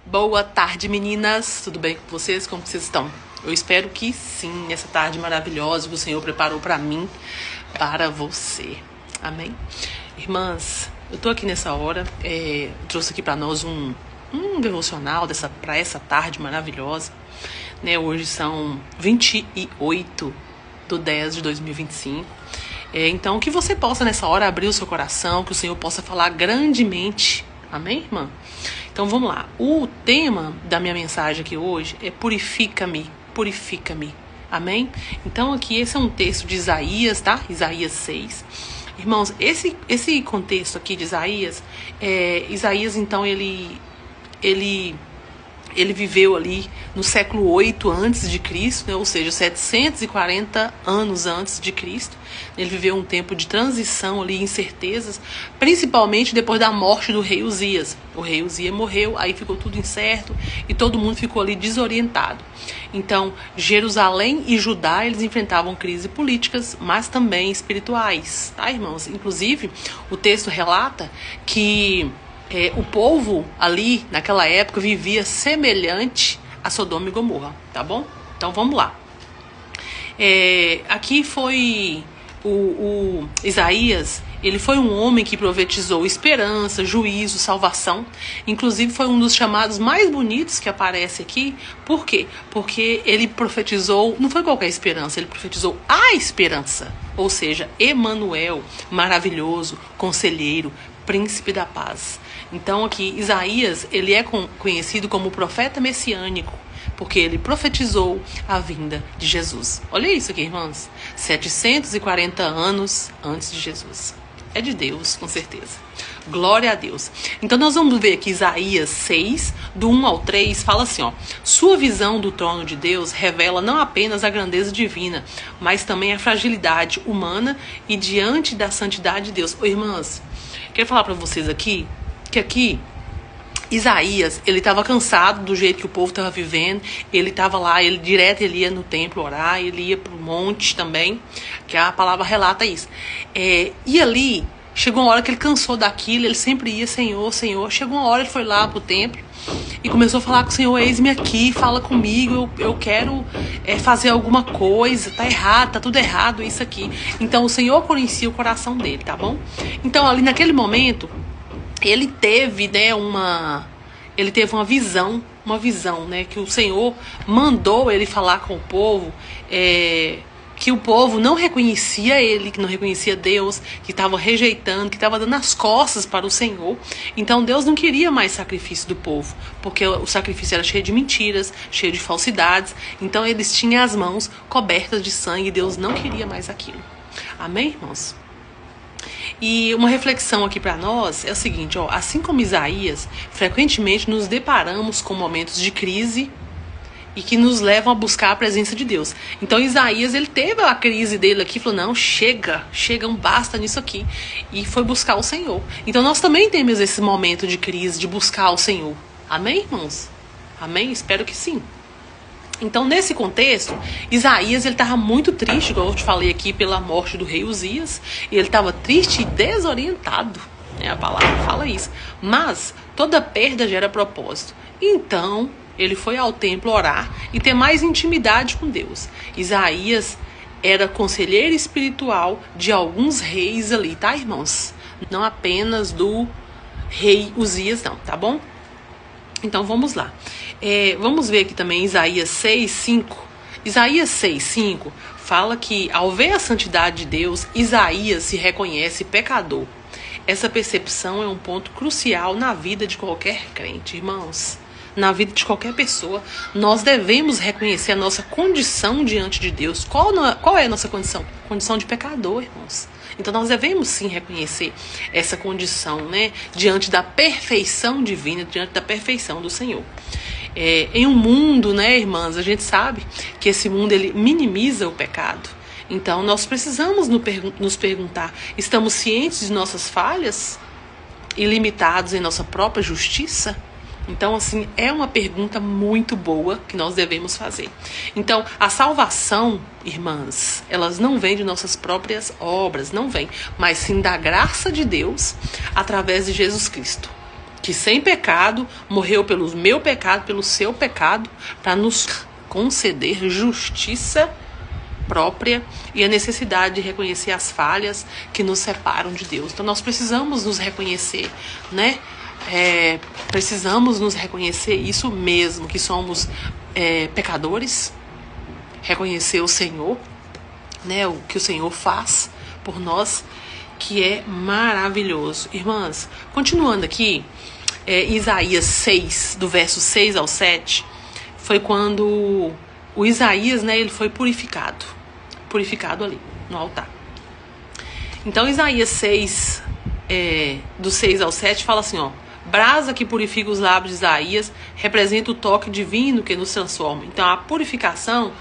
Boa tarde, meninas. Tudo bem com vocês? Como vocês estão? Eu espero que sim, essa tarde maravilhosa que o Senhor preparou para mim, para você. Amém? Irmãs, eu tô aqui nessa hora, trouxe aqui para nós um devocional para essa tarde maravilhosa. Né? Hoje são 28/10/2025. Então, que você possa nessa hora abrir o seu coração, que o Senhor possa falar grandemente. Amém, irmã? Então vamos lá. O tema da minha mensagem aqui hoje é purifica-me, purifica-me. Amém? Então aqui esse é um texto de Isaías, tá? Isaías 6. Irmãos, esse contexto aqui de Isaías, Isaías então ele viveu ali no século 8 antes de Cristo, né? Ou seja, 740 anos antes de Cristo. Ele viveu um tempo de transição ali, incertezas, principalmente depois da morte do rei Uzias. O rei Uzias morreu, aí ficou tudo incerto e todo mundo ficou ali desorientado. Então, Jerusalém e Judá, eles enfrentavam crises políticas, mas também espirituais, tá, irmãos? Inclusive, o texto relata que o povo ali, naquela época, vivia semelhante a Sodoma e Gomorra, tá bom? Então, vamos lá. Aqui foi o Isaías, ele foi um homem que profetizou esperança, juízo, salvação. Inclusive, foi um dos chamados mais bonitos que aparece aqui. Por quê? Porque ele profetizou, não foi qualquer esperança, ele profetizou a esperança. Ou seja, Emanuel, maravilhoso, conselheiro, príncipe da paz. Então aqui, Isaías, ele é conhecido como profeta messiânico, porque ele profetizou a vinda de Jesus. Olha isso aqui, irmãs. 740 anos antes de Jesus. É de Deus, com certeza. Glória a Deus. Então nós vamos ver aqui Isaías 6, do 1 ao 3, fala assim, ó. Sua visão do trono de Deus revela não apenas a grandeza divina, mas também a fragilidade humana e diante da santidade de Deus. Ô, irmãs, quero falar para vocês aqui, que aqui Isaías, ele estava cansado do jeito que o povo estava vivendo. Ele estava lá, ele ia no templo orar, ele ia para o monte também, que a palavra relata isso. E ali, chegou uma hora que ele cansou daquilo, ele sempre ia, Senhor, Senhor. Chegou uma hora, ele foi lá para o templo e começou a falar com o Senhor, eis-me aqui, fala comigo, eu quero fazer alguma coisa, tá errado, tá tudo errado isso aqui. Então o Senhor conhecia o coração dele, tá bom? Então ali naquele momento, ele teve, né, uma visão, né, que o Senhor mandou ele falar com o povo, que o povo não reconhecia ele, que não reconhecia Deus, que estava rejeitando, que estava dando as costas para o Senhor. Então Deus não queria mais sacrifício do povo, porque o sacrifício era cheio de mentiras, cheio de falsidades. Então eles tinham as mãos cobertas de sangue e Deus não queria mais aquilo. Amém, irmãos? E uma reflexão aqui para nós é o seguinte, ó, assim como Isaías, frequentemente nos deparamos com momentos de crise e que nos levam a buscar a presença de Deus. Então Isaías, ele teve a crise dele aqui, falou, não, chega, basta nisso aqui, e foi buscar o Senhor. Então nós também temos esse momento de crise, de buscar o Senhor. Amém, irmãos? Amém? Espero que sim. Então, nesse contexto, Isaías, ele estava muito triste, igual eu te falei aqui, pela morte do rei Uzias. E ele estava triste e desorientado. A palavra fala isso. Mas toda perda gera propósito. Então, ele foi ao templo orar e ter mais intimidade com Deus. Isaías era conselheiro espiritual de alguns reis ali, tá, irmãos? Não apenas do rei Uzias, não, tá bom? Então vamos lá. Vamos ver aqui também Isaías 6:5. Isaías 6:5 fala que ao ver a santidade de Deus, Isaías se reconhece pecador. Essa percepção é um ponto crucial na vida de qualquer crente, irmãos. Na vida de qualquer pessoa, nós devemos reconhecer a nossa condição diante de Deus. Qual é a nossa condição? Condição de pecador, irmãos. Então nós devemos sim reconhecer essa condição, né, diante da perfeição divina, diante da perfeição do Senhor. Em um mundo, né, irmãs, a gente sabe que esse mundo ele minimiza o pecado. Então nós precisamos nos perguntar, estamos cientes de nossas falhas e limitados em nossa própria justiça? Então, assim, é uma pergunta muito boa que nós devemos fazer. Então, a salvação, irmãs, elas não vêm de nossas próprias obras, não vem, mas sim da graça de Deus através de Jesus Cristo. que sem pecado morreu pelo meu pecado, pelo seu pecado, para nos conceder justiça própria e a necessidade de reconhecer as falhas que nos separam de Deus. Então nós precisamos nos reconhecer, né? Precisamos nos reconhecer isso mesmo, que somos pecadores, reconhecer o Senhor, né? O que o Senhor faz por nós, que é maravilhoso. Irmãs, continuando aqui, Isaías 6, do verso 6 ao 7, foi quando o Isaías, né, ele foi purificado ali no altar. Então Isaías 6, do 6 ao 7, fala assim, ó: brasa que purifica os lábios de Isaías representa o toque divino que nos transforma. Então a purificação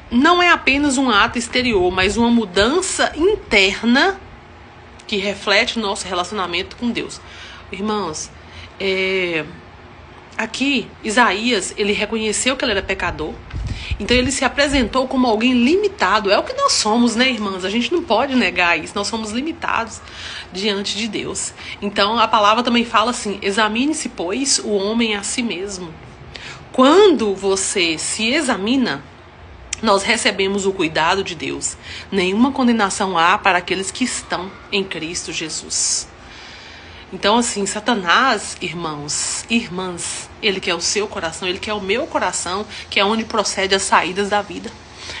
não é apenas um ato exterior, mas uma mudança interna que reflete o nosso relacionamento com Deus. Irmãos, aqui Isaías, ele reconheceu que ele era pecador. Então ele se apresentou como alguém limitado. É o que nós somos, né, irmãs? A gente não pode negar isso. Nós somos limitados diante de Deus. Então a palavra também fala assim: examine-se, pois, o homem a si mesmo. Quando você se examina, nós recebemos o cuidado de Deus. Nenhuma condenação há para aqueles que estão em Cristo Jesus. Então, assim, Satanás, irmãos, irmãs, ele quer o seu coração, ele quer o meu coração, que é onde procede as saídas da vida.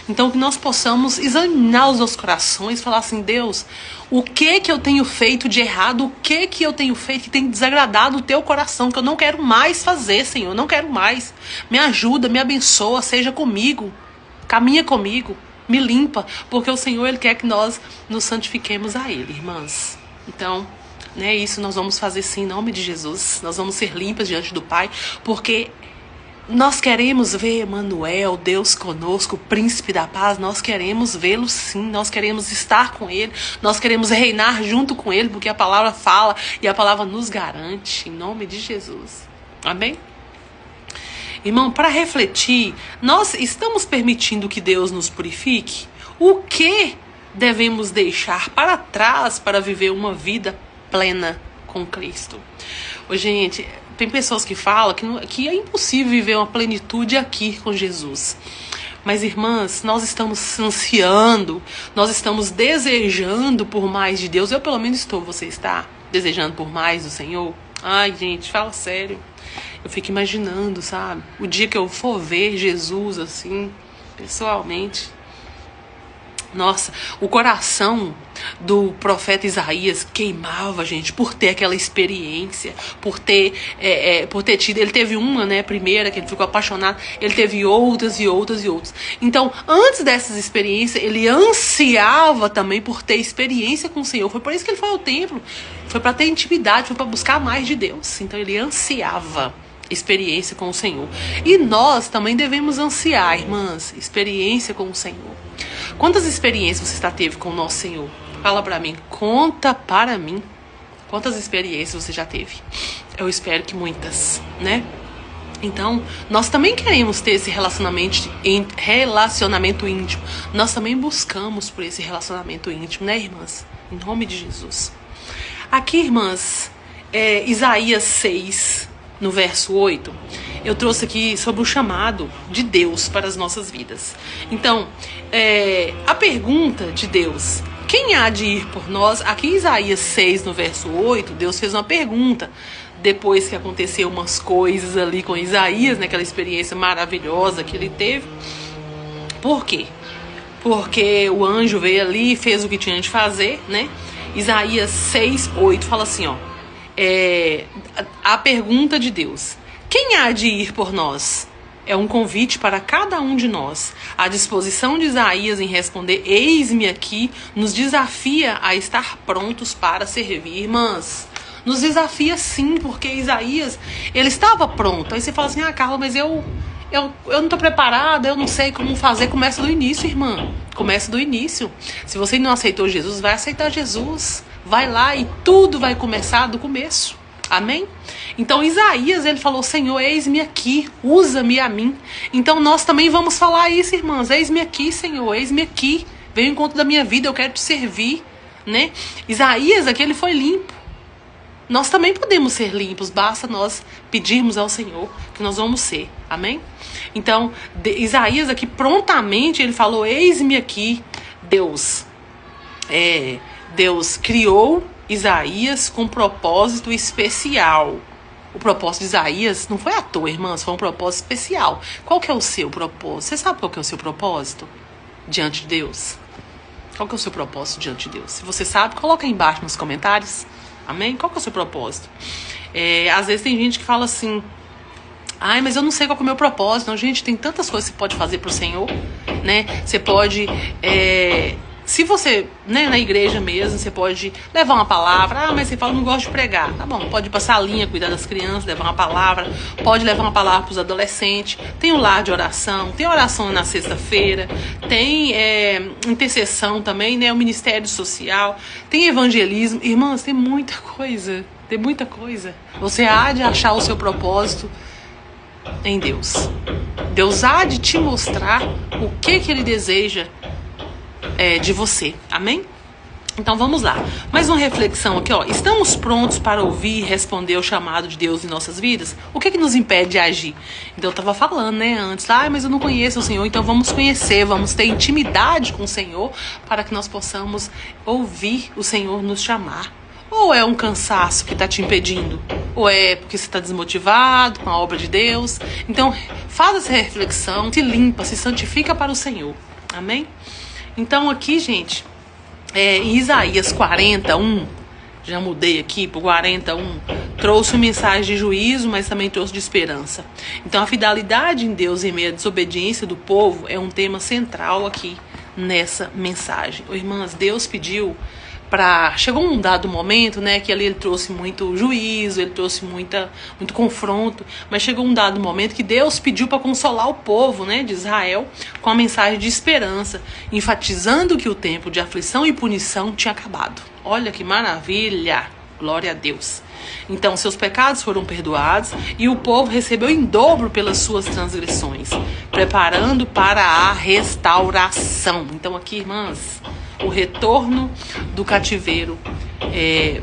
Então, que nós possamos examinar os nossos corações, falar assim: Deus, o que eu tenho feito de errado, o que eu tenho feito que tem desagradado o teu coração, que eu não quero mais fazer, Senhor, não quero mais. Me ajuda, me abençoa, seja comigo, caminha comigo, me limpa, porque o Senhor, ele quer que nós nos santifiquemos a ele, irmãs. Então, né, isso nós vamos fazer sim, em nome de Jesus. Nós vamos ser limpas diante do Pai, porque nós queremos ver Emmanuel, Deus conosco, o príncipe da paz. Nós queremos vê-lo sim, nós queremos estar com ele, nós queremos reinar junto com ele, porque a palavra fala e a palavra nos garante, em nome de Jesus. Amém? Irmão, para refletir, nós estamos permitindo que Deus nos purifique? O que devemos deixar para trás para viver uma vida plena com Cristo? Gente, tem pessoas que falam que é impossível viver uma plenitude aqui com Jesus. Mas, irmãs, nós estamos ansiando, nós estamos desejando por mais de Deus. Eu, pelo menos, estou. Você está desejando por mais do Senhor? Ai, gente, fala sério. Eu fico imaginando, sabe? O dia que eu for ver Jesus, assim, pessoalmente. Nossa, o coração do profeta Isaías queimava, gente, por ter aquela experiência, por ter tido. Ele teve uma, né, primeira, que ele ficou apaixonado. Ele teve outras e outras e outras. Então, antes dessas experiências, ele ansiava também por ter experiência com o Senhor. Foi por isso que ele foi ao templo. Foi para ter intimidade, foi para buscar mais de Deus. Então, ele ansiava experiência com o Senhor. E nós também devemos ansiar, irmãs, experiência com o Senhor. Quantas experiências você já teve com o nosso Senhor? Fala pra mim, conta para mim. Quantas experiências você já teve? Eu espero que muitas, né? Então, nós também queremos ter esse relacionamento íntimo. Nós também buscamos por esse relacionamento íntimo, né, irmãs? Em nome de Jesus. Aqui, irmãs, Isaías 6, no verso 8, eu trouxe aqui sobre o chamado de Deus para as nossas vidas. Então, a pergunta de Deus: quem há de ir por nós? Aqui em Isaías 6, no verso 8, Deus fez uma pergunta. Depois que aconteceu umas coisas ali com Isaías, né, aquela experiência maravilhosa que ele teve. Por quê? Porque o anjo veio ali e fez o que tinha de fazer, né? Isaías 6, 8 fala assim, ó. A pergunta de Deus: quem há de ir por nós? É um convite para cada um de nós. A disposição de Isaías em responder eis-me aqui nos desafia a estar prontos para servir, irmãs. Nos desafia sim, porque Isaías, ele estava pronto. Aí você fala assim: ah, Carla, mas eu não estou preparada, eu não sei como fazer. Começa do início, irmã. Começa do início. Se você não aceitou Jesus, vai aceitar Jesus. Vai lá e tudo vai começar do começo. Amém? Então Isaías, ele falou: Senhor, eis-me aqui, usa-me a mim. Então nós também vamos falar isso, irmãs. Eis-me aqui, Senhor, eis-me aqui. Venha ao encontro da minha vida, eu quero te servir, né? Isaías aqui, ele foi limpo. nós também podemos ser limpos, basta nós pedirmos ao Senhor que nós vamos ser, amém? Então, Isaías aqui prontamente ele falou, eis-me aqui, Deus criou Isaías com um propósito especial. O propósito de Isaías não foi à toa, irmãs, foi um propósito especial. Qual que é o seu propósito? Você sabe qual que é o seu propósito diante de Deus? Qual que é o seu propósito diante de Deus? Se você sabe, coloca aí embaixo nos comentários. Amém? Qual que é o seu propósito? Às vezes tem gente que fala assim, ai, mas eu não sei qual que é o meu propósito. Não, gente, tem tantas coisas que você pode fazer pro Senhor, né? Você pode... se você, né, na igreja mesmo, você pode levar uma palavra. Ah, mas você fala, não gosto de pregar. Tá bom, pode passar a linha, cuidar das crianças, levar uma palavra. Pode levar uma palavra para os adolescentes. Tem um lar de oração, tem oração na sexta-feira. Tem intercessão também, né, o ministério social. Tem evangelismo. Irmãs, tem muita coisa. Tem muita coisa. Você há de achar o seu propósito em Deus. Deus há de te mostrar o que Ele deseja de você, amém? Então vamos lá, mais uma reflexão aqui, ó. Estamos prontos para ouvir e responder ao chamado de Deus em nossas vidas? O que nos impede de agir? Então eu estava falando, né, antes, mas eu não conheço o Senhor, então vamos conhecer, vamos ter intimidade com o Senhor para que nós possamos ouvir o Senhor nos chamar. Ou é um cansaço que está te impedindo? Ou é porque você está desmotivado com a obra de Deus? Então faz essa reflexão, se limpa, se santifica para o Senhor, amém? Então aqui, gente, em Isaías 41, já mudei aqui para 41, trouxe uma mensagem de juízo, mas também trouxe de esperança. Então a fidelidade em Deus em meio à desobediência do povo é um tema central aqui nessa mensagem. Irmãs, Deus pediu chegou um dado momento, né, que ali ele trouxe muito juízo, ele trouxe muito confronto, mas chegou um dado momento que Deus pediu para consolar o povo, né, de Israel com a mensagem de esperança, enfatizando que o tempo de aflição e punição tinha acabado. Olha que maravilha! Glória a Deus. Então seus pecados foram perdoados e o povo recebeu em dobro pelas suas transgressões, preparando para a restauração. Então aqui, irmãs, o retorno do cativeiro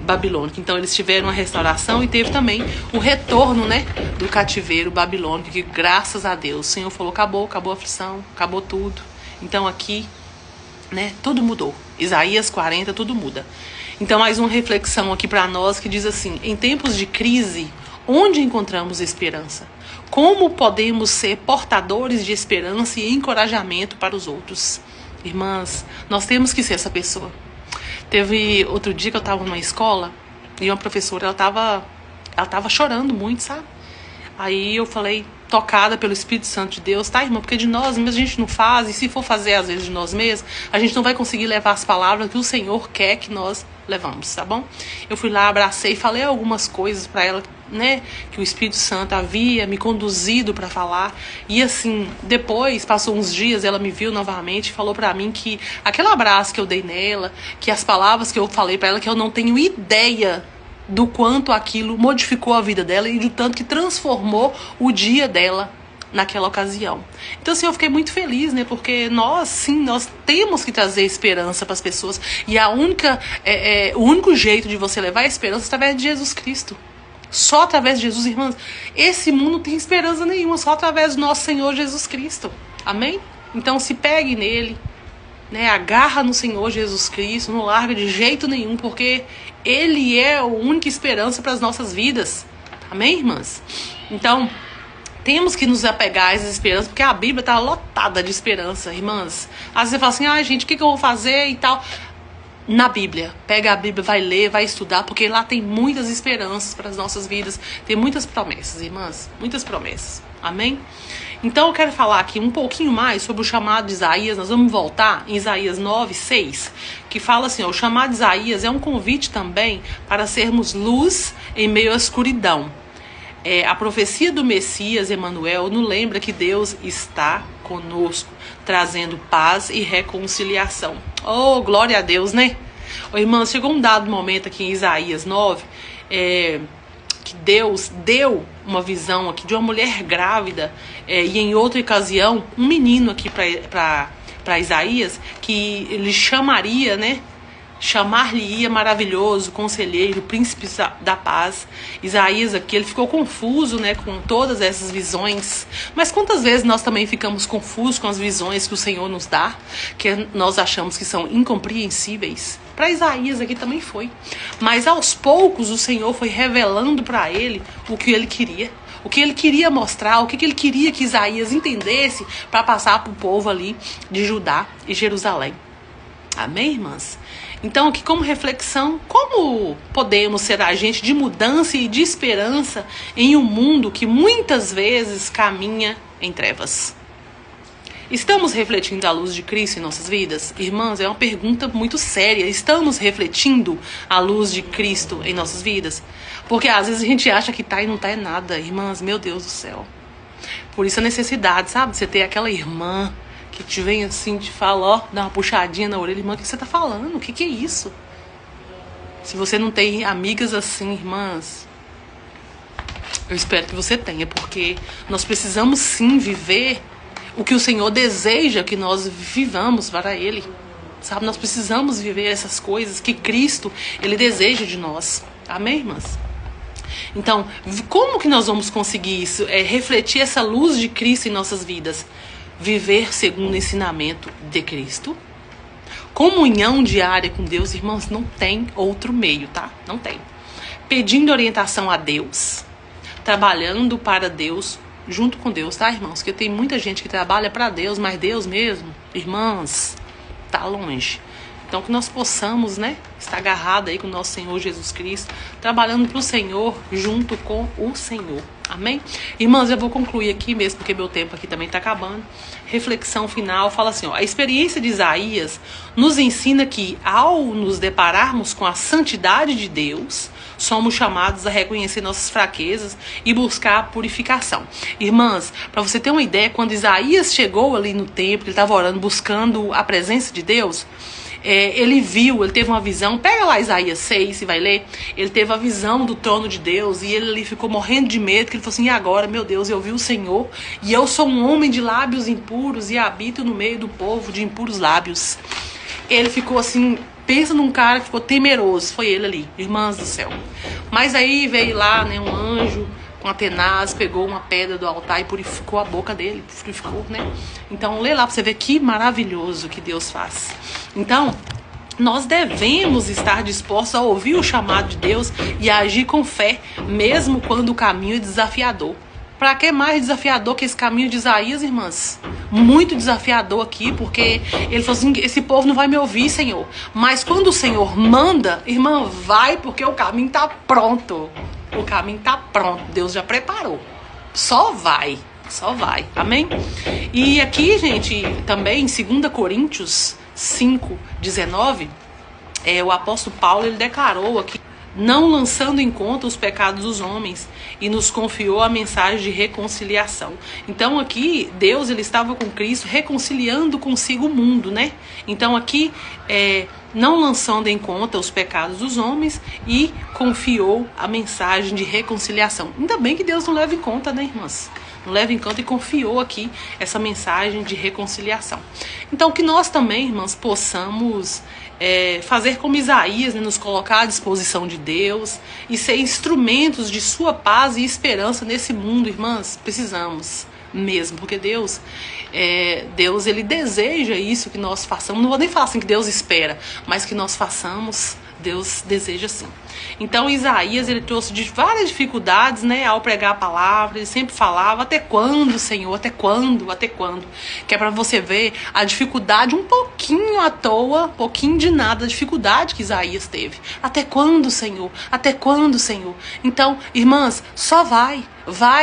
babilônico. Então eles tiveram a restauração e teve também o retorno, né, do cativeiro babilônico, que graças a Deus o Senhor falou, acabou a aflição, acabou tudo. Então aqui, né, tudo mudou. Isaías 40, tudo muda. Então mais uma reflexão aqui para nós que diz assim, em tempos de crise, onde encontramos esperança? Como podemos ser portadores de esperança e encorajamento para os outros? Irmãs, nós temos que ser essa pessoa. Teve outro dia que eu estava numa escola e uma professora, ela tava chorando muito, sabe? Aí eu falei, tocada pelo Espírito Santo de Deus, tá, irmã? Porque de nós mesmos a gente não faz, e se for fazer às vezes de nós mesmos, a gente não vai conseguir levar as palavras que o Senhor quer que nós levamos, tá bom? Eu fui lá, abracei, falei algumas coisas para ela, né, que o Espírito Santo havia me conduzido para falar, e assim, depois, passou uns dias, ela me viu novamente e falou para mim que aquele abraço que eu dei nela, que as palavras que eu falei para ela, que eu não tenho ideia do quanto aquilo modificou a vida dela e do tanto que transformou o dia dela naquela ocasião. Então assim, eu fiquei muito feliz, né, porque nós temos que trazer esperança para as pessoas, e o único jeito de você levar a esperança é através de Jesus Cristo. Só através de Jesus, irmãs. Esse mundo não tem esperança nenhuma, só através do nosso Senhor Jesus Cristo. Amém? Então se pegue nele, né, agarra no Senhor Jesus Cristo, não larga de jeito nenhum, porque Ele é a única esperança para as nossas vidas. Amém, irmãs? Então, temos que nos apegar a essas esperanças, porque a Bíblia está lotada de esperança, irmãs. Às vezes você fala assim, gente, o que eu vou fazer e tal. Na Bíblia, pega a Bíblia, vai ler, vai estudar, porque lá tem muitas esperanças para as nossas vidas, tem muitas promessas, irmãs, muitas promessas, amém? Então eu quero falar aqui um pouquinho mais sobre o chamado de Isaías. Nós vamos voltar em Isaías 9:6, que fala assim, o chamado de Isaías é um convite também para sermos luz em meio à escuridão. A profecia do Messias, Emanuel, nos lembra que Deus está conosco, trazendo paz e reconciliação. Oh, glória a Deus, né? Irmãs, chegou um dado momento aqui em Isaías 9, que Deus deu uma visão aqui de uma mulher grávida, e em outra ocasião, um menino aqui para Isaías, que ele chamaria, né, chamar-lhe-ia maravilhoso, conselheiro, príncipe da paz. Isaías aqui, ele ficou confuso, né, com todas essas visões. Mas quantas vezes nós também ficamos confusos com as visões que o Senhor nos dá, que nós achamos que são incompreensíveis? Para Isaías aqui também foi. Mas aos poucos o Senhor foi revelando para ele o que ele queria. O que ele queria mostrar, o que ele queria que Isaías entendesse para passar para o povo ali de Judá e Jerusalém. Amém, irmãs? Então, aqui como reflexão, como podemos ser agente de mudança e de esperança em um mundo que muitas vezes caminha em trevas? Estamos refletindo a luz de Cristo em nossas vidas? Irmãs, é uma pergunta muito séria. Estamos refletindo a luz de Cristo em nossas vidas? Porque às vezes a gente acha que tá e não tá é nada. Irmãs, meu Deus do céu. Por isso a necessidade, sabe? Você ter aquela irmã que te vem assim, te fala, ó, dá uma puxadinha na orelha. Irmã, o que você tá falando? O que é isso? Se você não tem amigas assim, irmãs, eu espero que você tenha, porque nós precisamos sim viver o que o Senhor deseja que nós vivamos para Ele. Sabe, nós precisamos viver essas coisas que Cristo, Ele deseja de nós. Amém, irmãs? Então, como que nós vamos conseguir isso? Refletir essa luz de Cristo em nossas vidas. Viver segundo o ensinamento de Cristo. Comunhão diária com Deus, irmãos, não tem outro meio, tá? Não tem. Pedindo orientação a Deus. Trabalhando para Deus, junto com Deus, tá, irmãos? Porque tem muita gente que trabalha para Deus, mas Deus mesmo, irmãs, tá longe. Então que nós possamos, né, estar agarrado aí com o nosso Senhor Jesus Cristo, trabalhando para o Senhor, junto com o Senhor. Amém? Irmãs, eu vou concluir aqui mesmo, porque meu tempo aqui também está acabando. Reflexão final, fala assim, ó, a experiência de Isaías nos ensina que, ao nos depararmos com a santidade de Deus, somos chamados a reconhecer nossas fraquezas e buscar a purificação. Irmãs, para você ter uma ideia, quando Isaías chegou ali no templo, ele estava orando, buscando a presença de Deus, ele viu, ele teve uma visão. Pega lá Isaías 6 e vai ler. Ele teve a visão do trono de Deus e ele ali ficou morrendo de medo, que ele falou assim, e agora, meu Deus, eu vi o Senhor e eu sou um homem de lábios impuros e habito no meio do povo de impuros lábios. Ele ficou assim, pensa num cara que ficou temeroso, foi ele ali, irmãs do céu. Mas aí veio lá, né, um anjo com a tenaz, pegou uma pedra do altar e purificou a boca dele, purificou, né? Então lê lá pra você ver que maravilhoso que Deus faz. Então, nós devemos estar dispostos a ouvir o chamado de Deus e a agir com fé, mesmo quando o caminho é desafiador. Para que mais desafiador que esse caminho de Isaías, irmãs? Muito desafiador aqui, porque ele falou assim, esse povo não vai me ouvir, Senhor. Mas quando o Senhor manda, irmã, vai, porque o caminho tá pronto. O caminho tá pronto, Deus já preparou. Só vai, só vai. Amém? E aqui, gente, também em 2 Coríntios 5:19, o apóstolo Paulo, ele declarou aqui, não lançando em conta os pecados dos homens, e nos confiou a mensagem de reconciliação. Então aqui, Deus, ele estava com Cristo reconciliando consigo o mundo, né? Então aqui, não lançando em conta os pecados dos homens, e confiou a mensagem de reconciliação. Ainda bem que Deus não leva em conta, né, irmãs? Não leva em conta e confiou aqui essa mensagem de reconciliação. Então que nós também, irmãs, possamos fazer como Isaías, né, nos colocar à disposição de Deus e ser instrumentos de sua paz e esperança nesse mundo, irmãs. Precisamos mesmo, porque Deus, ele deseja isso que nós façamos. Não vou nem falar assim que Deus espera, mas que nós façamos, Deus deseja sim. Então Isaías, ele trouxe de várias dificuldades, né, ao pregar a palavra. Ele sempre falava, até quando, Senhor, até quando, até quando? Que é para você ver a dificuldade um pouquinho à toa, pouquinho de nada, a dificuldade que Isaías teve. Até quando, Senhor? Até quando, Senhor? Então, irmãs, só vai,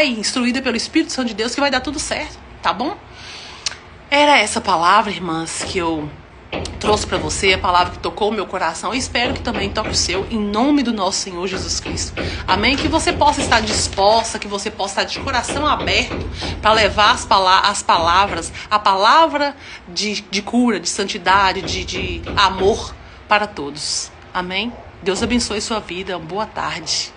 instruída pelo Espírito Santo de Deus, que vai dar tudo certo, tá bom? Era essa palavra, irmãs, que eu trouxe para você, a palavra que tocou o meu coração. Eu espero que também toque o seu, em nome do nosso Senhor Jesus Cristo. Amém? Que você possa estar disposta, que você possa estar de coração aberto para levar as palavras, a palavra de cura, de santidade, de amor para todos. Amém? Deus abençoe sua vida. Boa tarde.